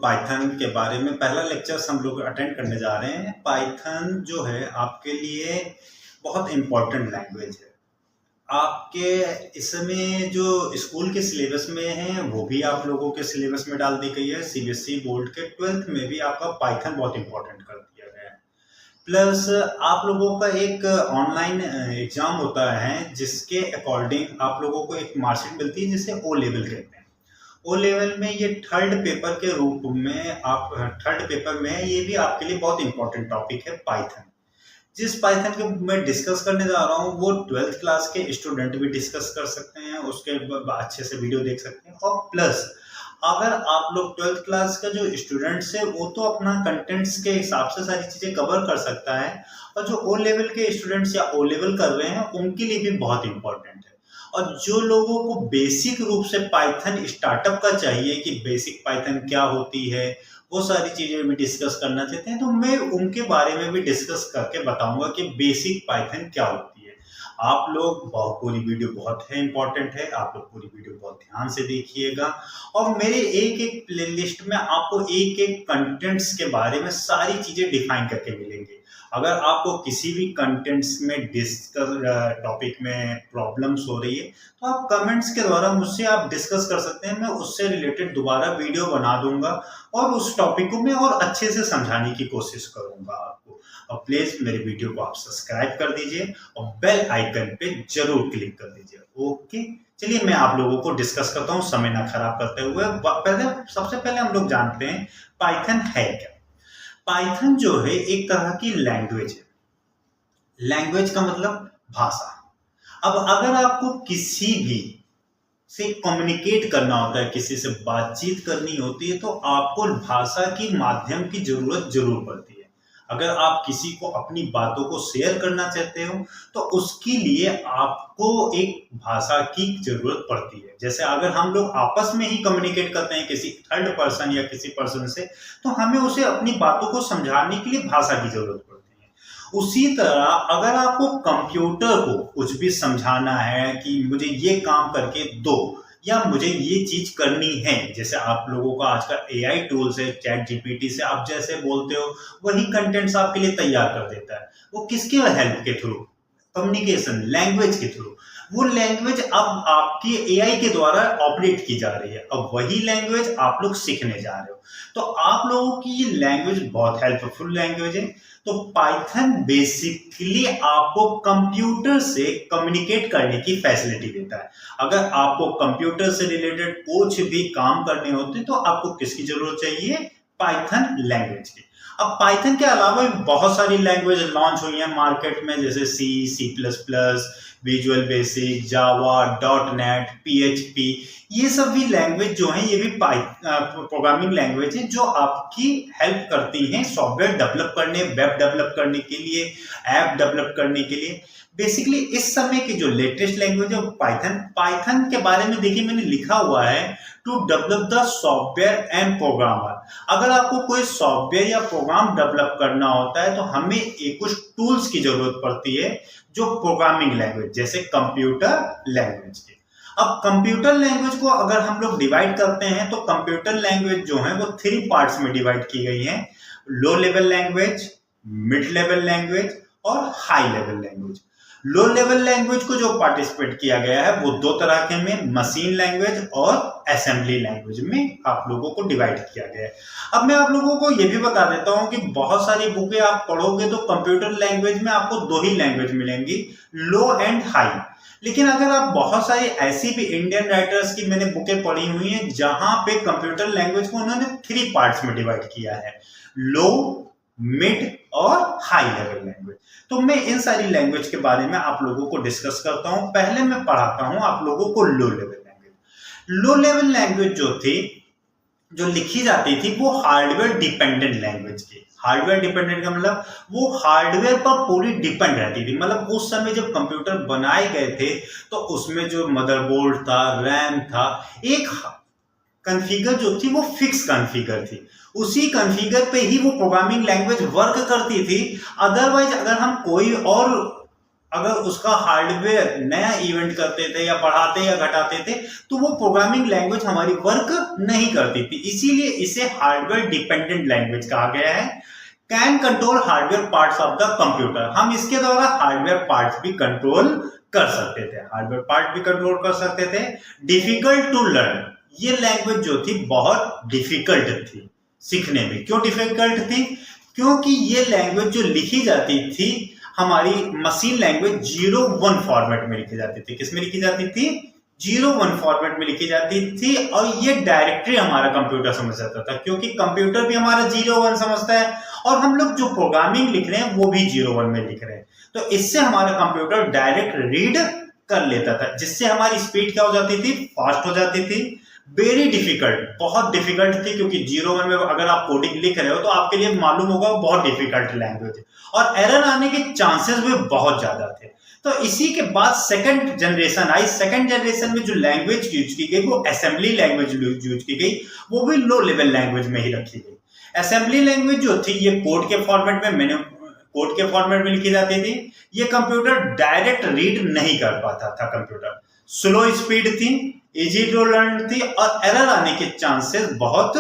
Python के बारे में पहला लेक्चर हम लोग अटेंड करने जा रहे हैं। पाइथन जो है आपके लिए बहुत इम्पोर्टेंट लैंग्वेज है। आपके इसमें जो स्कूल के सिलेबस में है वो भी आप लोगों के सिलेबस में डाल दी गई है। सीबीएसई बोर्ड के 12th में भी आपका पाइथन बहुत इम्पोर्टेंट कर दिया गया है। प्लस आप लोगों का एक ऑनलाइन एग्जाम होता है जिसके अकॉर्डिंग आप लोगों को एक मार्कशीट मिलती है जिसे ओ लेवल कहते हैं। ओ लेवल में ये थर्ड पेपर के रूप में आप थर्ड पेपर में ये भी आपके लिए बहुत इंपॉर्टेंट टॉपिक है पाइथन। जिस पाइथन के मैं डिस्कस करने जा रहा हूँ वो 12th क्लास के स्टूडेंट भी डिस्कस कर सकते हैं, उसके अच्छे से वीडियो देख सकते हैं। और प्लस अगर आप लोग 12th क्लास का जो स्टूडेंट्स है वो तो अपना कंटेंट्स के हिसाब से सारी चीज़ें कवर कर सकता है, और जो ओ लेवल के स्टूडेंट्स या ओ लेवल कर रहे हैं उनके लिए भी बहुत इंपॉर्टेंट है। और जो लोगों को बेसिक रूप से पाइथन स्टार्टअप का चाहिए कि बेसिक पाइथन क्या होती है, वो सारी चीज़ें भी डिस्कस करना चाहते हैं, तो मैं उनके बारे में भी डिस्कस करके बताऊंगा कि बेसिक पाइथन क्या होती है। आप लोग पूरी वीडियो बहुत है इंपॉर्टेंट है, आप लोग पूरी वीडियो बहुत ध्यान से देखिएगा। और मेरे एक एक प्लेलिस्ट में आपको एक एक कंटेंट्स के बारे में सारी चीज़ें डिफाइन करके मिलेंगी। अगर आपको किसी भी कंटेंट्स में डिस्कस टॉपिक में प्रॉब्लम्स हो रही है तो आप कमेंट्स के द्वारा मुझसे आप डिस्कस कर सकते हैं। मैं उससे रिलेटेड दोबारा वीडियो बना दूंगा और उस टॉपिक को मैं और अच्छे से समझाने की कोशिश करूंगा आपको। और प्लीज मेरे वीडियो को आप सब्सक्राइब कर दीजिए और बेल आइकन पे जरूर क्लिक कर दीजिए। ओके, चलिए मैं आप लोगों को डिस्कस करता हूँ समय ना खराब करते हुए। सबसे पहले हम लोग जानते हैं पाइथन है क्या। पाइथन जो है एक तरह की लैंग्वेज है। लैंग्वेज का मतलब भाषा। अब अगर आपको किसी भी से कम्युनिकेट करना होता है, किसी से बातचीत करनी होती है, तो आपको भाषा की माध्यम की जरूरत जरूर पड़ती है। अगर आप किसी को अपनी बातों को शेयर करना चाहते हो तो उसके लिए आपको एक भाषा की जरूरत पड़ती है। जैसे अगर हम लोग आपस में ही कम्युनिकेट करते हैं किसी थर्ड पर्सन या किसी पर्सन से, तो हमें उसे अपनी बातों को समझाने के लिए भाषा की जरूरत पड़ती है। उसी तरह अगर आपको कंप्यूटर को कुछ भी समझाना है कि मुझे ये काम करके दो या मुझे ये चीज करनी है, जैसे आप लोगों का आज का एआई टूल्स है, चैट जीपीटी से आप जैसे बोलते हो वही कंटेंट्स आपके लिए तैयार कर देता है। वो किसके हेल्प के थ्रू? कम्युनिकेशन लैंग्वेज के थ्रू। वो लैंग्वेज अब आपकी एआई के द्वारा ऑपरेट की जा रही है। अब वही लैंग्वेज आप लोग सीखने जा रहे हो, तो आप लोगों की ये लैंग्वेज बहुत हेल्पफुल लैंग्वेज है। तो पाइथन बेसिकली आपको कंप्यूटर से कम्युनिकेट करने की फैसिलिटी देता है। अगर आपको कंप्यूटर से रिलेटेड कुछ भी काम करने होते हैं तो आपको किसकी जरूरत चाहिए? पाइथन लैंग्वेज की। अब पाइथन के अलावा भी बहुत सारी लैंग्वेज लॉन्च हुई हैं मार्केट में, जैसे C++, विजुअल बेसिक, जावा, .NET, PHP। ये सब भी लैंग्वेज जो हैं ये भी प्रोग्रामिंग लैंग्वेज है जो आपकी हेल्प करती हैं सॉफ्टवेयर डेवलप करने, वेब डेवलप करने के लिए, ऐप डेवलप करने के लिए। बेसिकली इस समय की जो लेटेस्ट लैंग्वेज है पाइथन के बारे में देखिए मैंने लिखा हुआ है to develop the software and programmer. अगर आपको कोई सॉफ्टवेयर या प्रोग्राम डेवलप करना होता है तो हमें एक कुछ टूल्स की जरूरत पड़ती है जो प्रोग्रामिंग लैंग्वेज, जैसे कंप्यूटर लैंग्वेज की। अब कंप्यूटर लैंग्वेज को अगर हम लोग डिवाइड करते हैं तो कंप्यूटर लैंग्वेज जो है वो 3 पार्ट्स में डिवाइड की गई है। Low level language, mid level language और high level language. Low level language को जो पार्टिसिपेट किया गया है वो 2 तरह के में, मशीन लैंग्वेज और असेंबली लैंग्वेज में आप लोगों को डिवाइड किया गया है। अब मैं आप लोगों को ये भी बता देता हूं कि बहुत सारी बुकें आप पढ़ोगे तो कंप्यूटर लैंग्वेज में आपको 2 ही लैंग्वेज मिलेंगी, लो एंड हाई। लेकिन अगर आप बहुत सारी ऐसी भी इंडियन राइटर्स की मैंने बुकें पढ़ी हुई हैं जहां पे कंप्यूटर लैंग्वेज को उन्होंने 3 पार्ट्स में डिवाइड किया है, लो, मिड और हाई लेवल लैंग्वेज। तो मैं इन सारी लैंग्वेज के बारे में आप लोगों को डिस्कस करता हूं। पहले मैं पढ़ाता हूं आप लोगों को लो level language. Low level language जो थी, जो लिखी जाती थी वो हार्डवेयर डिपेंडेंट लैंग्वेज की। हार्डवेयर डिपेंडेंट का मतलब वो हार्डवेयर पर पूरी डिपेंड रहती थी। मतलब उस समय जब कंप्यूटर बनाए गए थे तो उसमें जो मदरबोर्ड था, रैम था, एक कॉन्फ़िगर जो थी वो फिक्स कॉन्फ़िगर थी। उसी कॉन्फ़िगर पे ही वो प्रोग्रामिंग लैंग्वेज वर्क करती थी। अदरवाइज अगर हम कोई और अगर उसका हार्डवेयर नया इवेंट करते थे या बढ़ाते या घटाते थे तो वो प्रोग्रामिंग लैंग्वेज हमारी वर्क नहीं करती थी। इसीलिए इसे हार्डवेयर डिपेंडेंट लैंग्वेज कहा गया है। Can control hardware parts of the computer, हम इसके द्वारा हार्डवेयर पार्ट्स भी कंट्रोल कर सकते थे, हार्डवेयर पार्ट भी कंट्रोल कर सकते थे। डिफिकल्ट टू लर्न, ये लैंग्वेज जो थी बहुत डिफिकल्ट थी सीखने में। क्यों डिफिकल्ट थी? क्योंकि ये लैंग्वेज जो लिखी जाती थी हमारी मशीन लैंग्वेज 0-1 फॉर्मेट में लिखी जाती थी। किस में लिखी जाती थी? 0-1 फॉर्मेट में लिखी जाती थी। और ये डायरेक्टरी हमारा कंप्यूटर समझ जाता था, क्योंकि कंप्यूटर भी हमारा 0-1 समझता है और हम लोग जो प्रोग्रामिंग लिख रहे हैं वो भी 0-1 में लिख रहे हैं। तो इससे हमारा कंप्यूटर डायरेक्ट रीड कर लेता था, जिससे हमारी स्पीड क्या हो जाती थी? फास्ट हो जाती थी। वेरी डिफिकल्ट, बहुत डिफिकल्ट थी, क्योंकि 0-1 में अगर आप कोडिंग लिख रहे हो तो आपके लिए मालूम होगा बहुत डिफिकल्ट लैंग्वेज है और एरर आने के चांसेस भी बहुत ज्यादा थे। तो इसी के बाद सेकंड जनरेशन आई। सेकंड जनरेशन में जो लैंग्वेज यूज की गई वो असेंबली लैंग्वेज यूज की गई, वो भी लो लेवल लैंग्वेज में ही रखी गई। असेंबली लैंग्वेज जो थी ये कोड के फॉर्मेट में लिखी जाती थी। ये कंप्यूटर डायरेक्ट रीड नहीं कर पाता था। कंप्यूटर स्लो स्पीड थी, इजी टू लर्न थी और एरर आने के चांसेस बहुत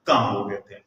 कम हो गए थे।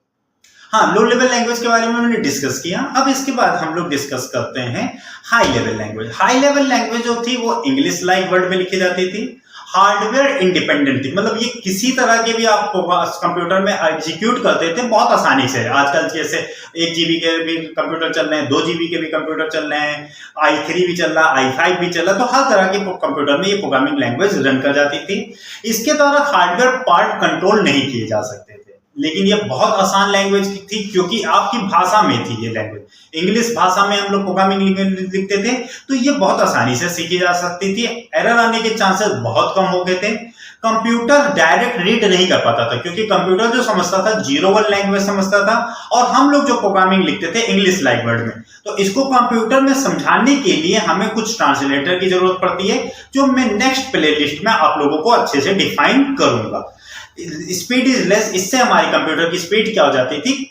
हाँ, लो लेवल लैंग्वेज के बारे में हमने डिस्कस किया। अब इसके बाद हम लोग डिस्कस करते हैं high level language. High level language जो थी वो इंग्लिश लाइक वर्ड में लिखी जाती थी, हार्डवेयर इंडिपेंडेंट थी, मतलब ये किसी तरह के भी आप कंप्यूटर में एग्जीक्यूट करते थे बहुत आसानी से। आजकल जैसे 1 GB के भी कंप्यूटर चल रहे हैं, 2 GB के भी कंप्यूटर चल रहे हैं, i3 भी चल रहा है, i5 भी चल रहा है, तो हर तरह के कंप्यूटर में ये प्रोग्रामिंग लैंग्वेज रन कर जाती थी। इसके द्वारा हार्डवेयर पार्ट कंट्रोल नहीं किए जा सकते थे, लेकिन ये बहुत आसान लैंग्वेज थी क्योंकि आपकी भाषा में थी ये लैंग्वेज। इंग्लिश भाषा में हम लोग प्रोग्रामिंग लिखते थे तो ये बहुत आसानी से सीखी जा सकती थी। एरर आने के चांसेस बहुत कम हो गए थे। कंप्यूटर डायरेक्ट रीड नहीं कर पाता था, क्योंकि कंप्यूटर जो समझता था 0-1 लैंग्वेज समझता था और हम लोग जो प्रोग्रामिंग लिखते थे इंग्लिश लाइक वर्ड में। तो इसको कंप्यूटर में समझाने के लिए हमें कुछ ट्रांसलेटर की जरूरत पड़ती है, जो मैं नेक्स्ट प्लेलिस्ट में आप लोगों को अच्छे से डिफाइन करूंगा। स्पीड इज लेस, इससे हमारी कंप्यूटर की स्पीड क्या हो जाती थी?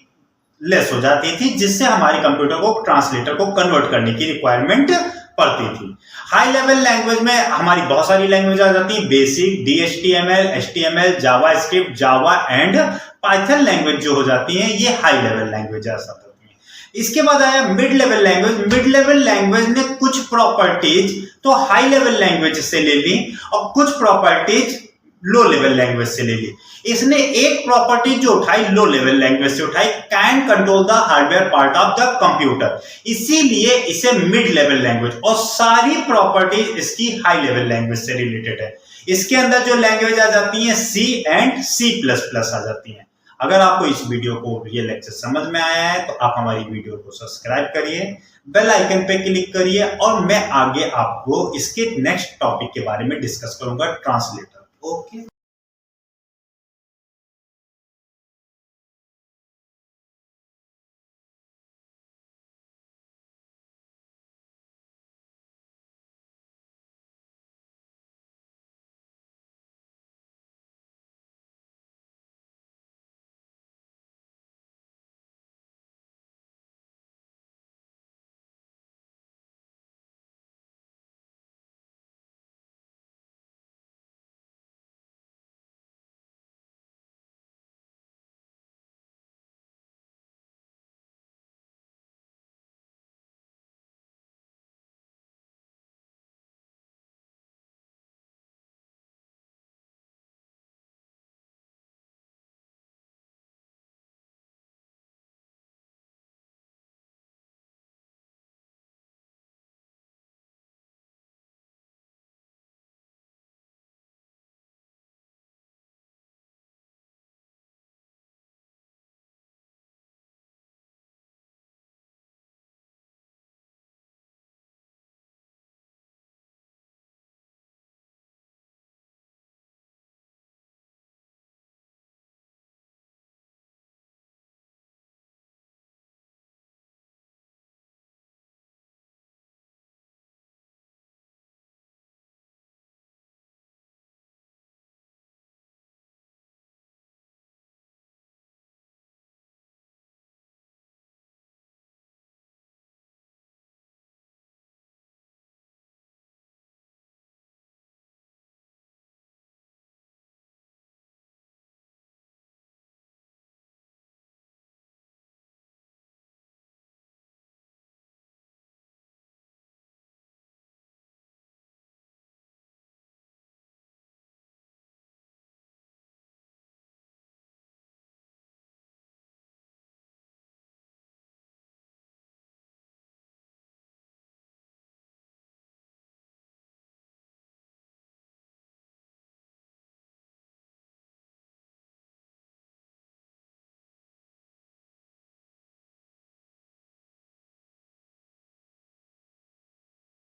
लेस हो जाती थी, जिससे हमारी कंप्यूटर को ट्रांसलेटर को कन्वर्ट करने की रिक्वायरमेंट पड़ती थी। हाई लेवल लैंग्वेज में हमारी बहुत सारी लैंग्वेज आ जाती है, basic, DHTML, HTML, JavaScript, Java and Python language जो हो जाती हैं ये हाई लेवल लैंग्वेज आ जाती है। इसके बाद आया mid level language. Mid level language ने कुछ प्रॉपर्टीज तो हाई लेवल लैंग्वेज से ले ली और कुछ प्रॉपर्टीज लो लेवल लैंग्वेज से ले ली। इसने एक प्रॉपर्टी जो उठाई लो लेवल लैंग्वेज से उठाई, can control the hardware part of the computer, इसीलिए इसे मिड लेवल लैंग्वेज, और सारी प्रॉपर्टी इसकी हाई लेवल लैंग्वेज से रिलेटेड है। इसके अंदर जो लैंग्वेज आ जाती है C एंड C++ आ जाती है। अगर आपको इस वीडियो को ये लेक्चर समझ में आया है तो आप हमारी वीडियो को सब्सक्राइब करिए, बेल आइकन पे क्लिक करिए और मैं आगे आपको इसके नेक्स्ट टॉपिक के बारे में डिस्कस करूंगा, ट्रांसलेटर। ओके।